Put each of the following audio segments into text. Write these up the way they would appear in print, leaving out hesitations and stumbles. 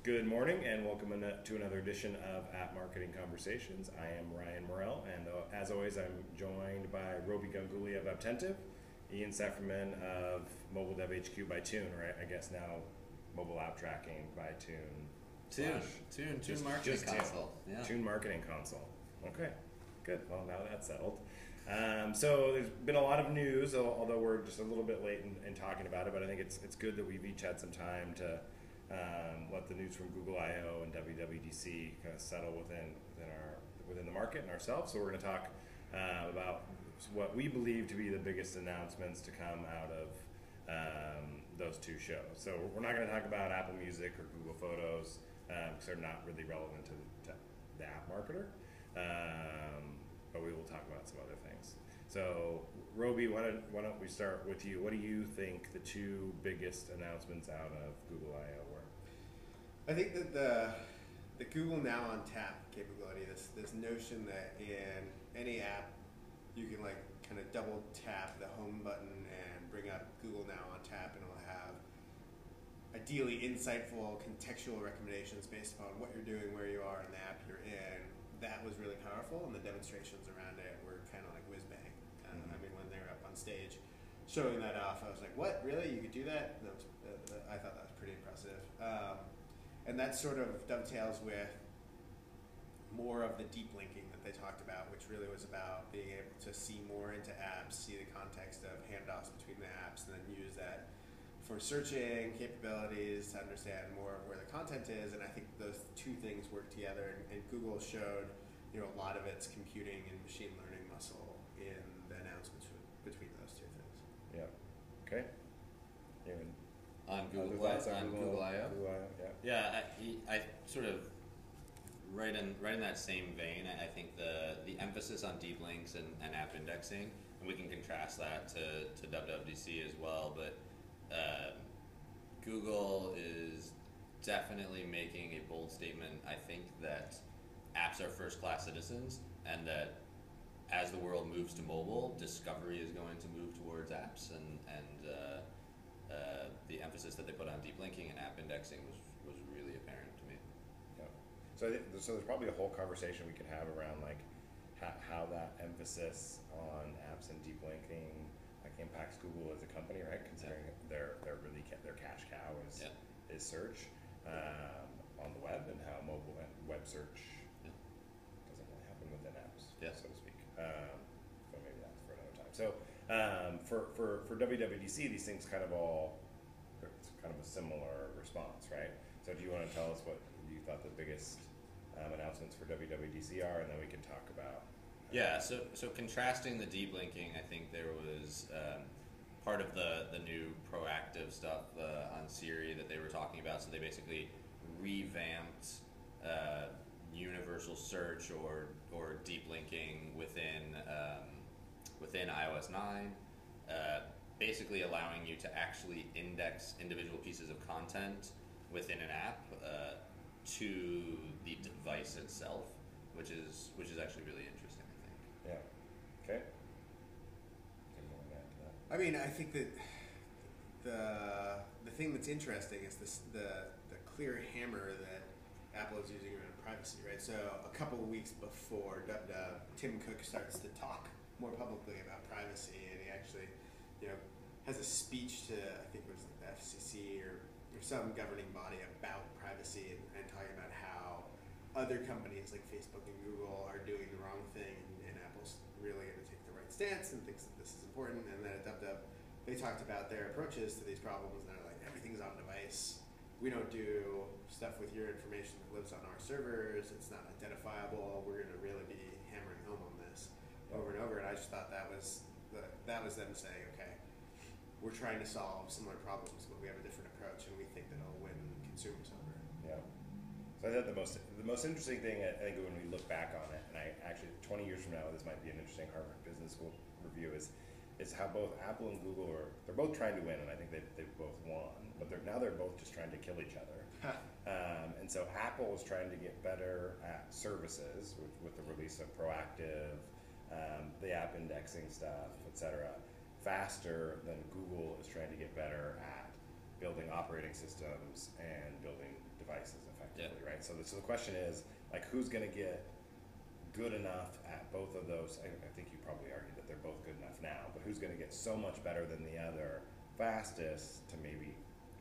Good morning and welcome to another edition of App Marketing Conversations. I am Ryan Morrell, and as always I'm joined by Roby Ganguly of Apptentive, Ian Sefferman of Mobile Dev HQ by Tune, right? I guess now mobile app tracking by Tune. Tune Marketing Console. Yeah. Tune Marketing Console. Okay, good. Well, now that's settled. So there's been a lot of news, although we're just a little bit late in talking about it, but I think it's good that we've each had some time to let the news from Google I/O and WWDC kind of settle within the market and ourselves. So we're going to talk about what we believe to be the biggest announcements to come out of those two shows. So we're not going to talk about Apple Music or Google Photos because they're not really relevant to the app marketer. But we will talk about some other things. So, Roby, why don't we start with you? What do you think the two biggest announcements out of Google I/O were? I think that the Google Now on Tap capability, this notion that in any app you can like kind of double tap the home button and bring up Google Now on Tap, and it'll have ideally insightful contextual recommendations based upon what you're doing, where you are in the app you're in. That was really powerful, and the demonstrations around it were kind of like whiz bang. I mean, when they were up on stage showing that off, I was like, "What? Really? You could do that?" I thought that was pretty impressive, and that sort of dovetails with more of the deep linking that they talked about, which really was about being able to see more into apps, see the context of handoffs between the apps, and then use that for searching capabilities to understand more of where the content is. And I think those two things work together, and Google showed a lot of its computing and machine learning muscle in the announcements between those two things. Yeah. Okay. On Google I/O. Yeah. I sort of right in that same vein. I think the emphasis on deep links and app indexing, and we can contrast that to WWDC as well, but Google is definitely making a bold statement. I think that apps are first-class citizens, and that as the world moves to mobile, discovery is going to move towards apps, and the emphasis that they put on deep linking and app indexing was really apparent to me. Yeah. So there's probably a whole conversation we could have around like how that emphasis on apps and deep linking impacts Google as a company, right? Considering their cash cow is search on the web, and how mobile and web search doesn't really happen within apps, so to speak. So maybe that's for another time. So for WWDC, these things it's kind of a similar response, right? So do you want to tell us what you thought the biggest announcements for WWDC are, and then we can talk about. Yeah, so contrasting the deep linking, I think there was part of the new proactive stuff on Siri that they were talking about. So they basically revamped universal search or deep linking within iOS 9, basically allowing you to actually index individual pieces of content within an app to the device itself, which is actually really interesting. Yeah. Okay. I mean, I think that the thing that's interesting is the clear hammer that Apple is using around privacy, right? So a couple of weeks before Tim Cook starts to talk more publicly about privacy, and he actually, has a speech to, I think it was like the FCC or some governing body about privacy, and talking about how other companies like Facebook and Google are doing the wrong thing, and Apple's really going to take the right stance and thinks that this is important. And then at WW, they talked about their approaches to these problems, and they're like, everything's on device. We don't do stuff with your information that lives on our servers. It's not identifiable. We're going to really be hammering home on this over and over. And I just thought that was them saying, okay, we're trying to solve similar problems, but we have a different approach, and we think that it'll win consumers over. Yeah. So I thought the most interesting thing, I think, when we look back on it, and I actually 20 years from now, this might be an interesting Harvard Business School review, is how both Apple and Google they're both trying to win, and I think they've both won, but they're both just trying to kill each other. And so Apple is trying to get better at services with the release of proactive, the app indexing stuff, etc., faster than Google is trying to get better at building operating systems and building devices effectively, right? So the question is, like, who's going to get good enough at both of those? I think you probably argue that they're both good enough now, but who's going to get so much better than the other fastest to maybe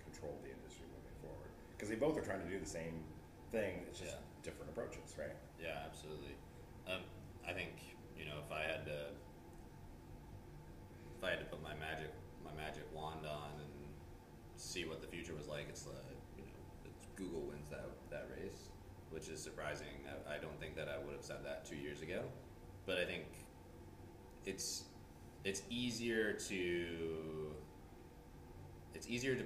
control the industry moving forward? Because they both are trying to do the same thing, it's just different approaches, right? Yeah, absolutely. I think, you know, if I had to put my magic wand on and see what the future was like, it's it's Google wins that race, which is surprising. I don't think that I would have said that 2 years ago, but I think it's easier to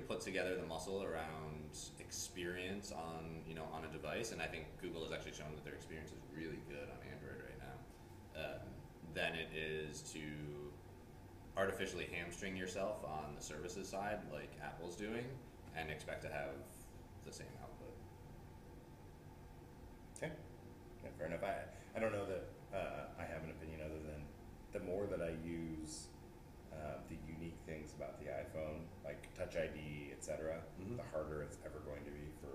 put together the muscle around experience on a device, and I think Google has actually shown that their experience is really good on Android right now, than it is to artificially hamstring yourself on the services side like Apple's doing and expect to have the same output. Okay, yeah, fair enough. I don't know that I have an opinion other than the more that I use the unique things about the iPhone, like Touch ID, etc., the harder it's ever going to be for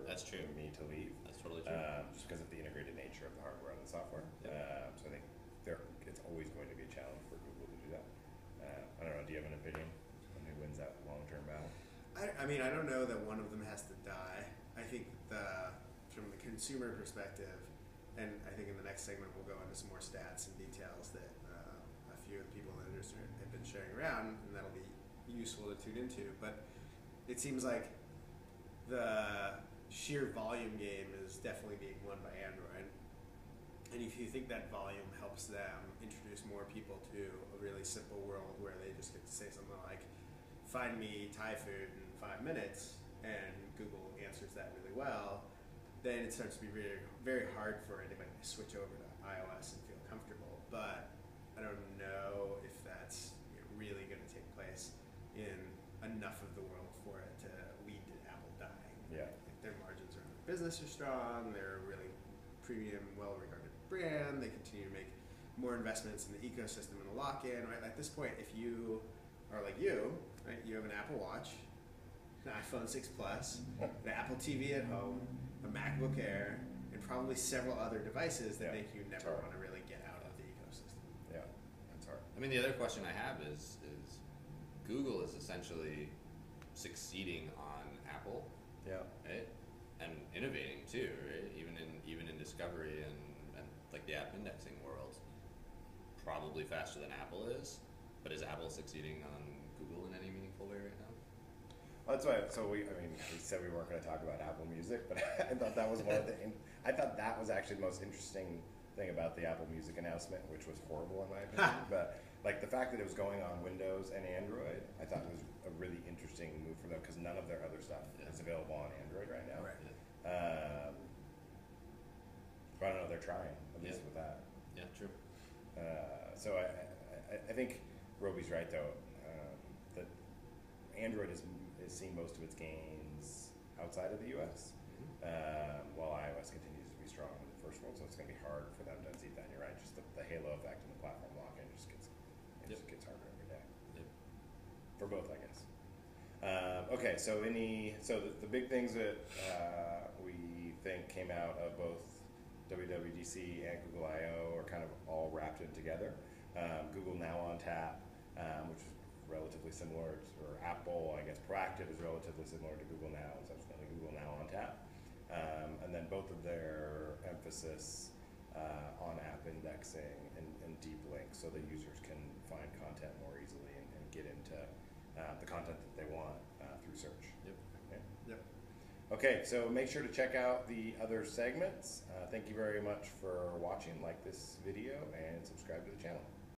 me to leave. That's totally true. Just because of the integrated nature of the hardware and the software. Yep. So I think it's always going to be a challenge for Google to do that. I don't know, do you have an opinion on who wins that long-term battle? I mean, I don't know that one of them has to die. I think from the consumer perspective, and I think in the next segment we'll go into some more stats and details that a few of the people in the industry have been sharing around, and that'll be useful to tune into. But it seems like the sheer volume game is definitely being won by Android. And if you think that volume helps them introduce more people to a really simple world where they just get to say something like, find me Thai food in 5 minutes, and Google answers that really well, then it starts to be very, very hard for anybody to switch over to iOS and feel comfortable. But I don't know if that's really going to take place in enough of the world for it to lead to Apple dying. Yeah. Like their margins around their business are strong, they're a really premium, well-regarded brand, they continue to make more investments in the ecosystem and the lock-in, right? At this point, if you are like right, you have an Apple Watch, an iPhone 6 Plus, an Apple TV at home, a MacBook Air, and probably several other devices that make you never want to really get out of the ecosystem. Yeah, that's hard. I mean, the other question I have is Google is essentially succeeding on Apple, right? And innovating too, right? Even in discovery and like the app indexing world, probably faster than Apple is. But is Apple succeeding on Google in any meaningful way right now? Well, that's why. So we said we weren't going to talk about Apple Music, but I thought that was one of the. I thought that was actually the most interesting thing about the Apple Music announcement, which was horrible in my opinion. But like the fact that it was going on Windows and Android, I thought was a really interesting move for them because none of their other stuff is available on Android right now. Right. But I don't know. They're trying at least with that. Yeah, true. So I think Roby's right though. That Android is seeing most of its gains outside of the U.S. While iOS continues to be strong in the first world, so it's going to be hard for them to unseat that. And you're right, just the halo effect and the platform lock-in just gets harder every day. Yep. For both, I guess. Okay, so the big things that we think came out of both WWDC and Google I/O are kind of all wrapped in together. Google Now on Tap, which is relatively similar, or Apple, I guess Proactive is relatively similar to Google Now, and subsequently Google Now on Tap. And then both of their emphasis on app indexing and deep links so that users can find content more easily and get into the content that they want through search. Yep. Okay. Yep. Okay, so make sure to check out the other segments. Thank you very much for watching. Like this video and subscribe to the channel.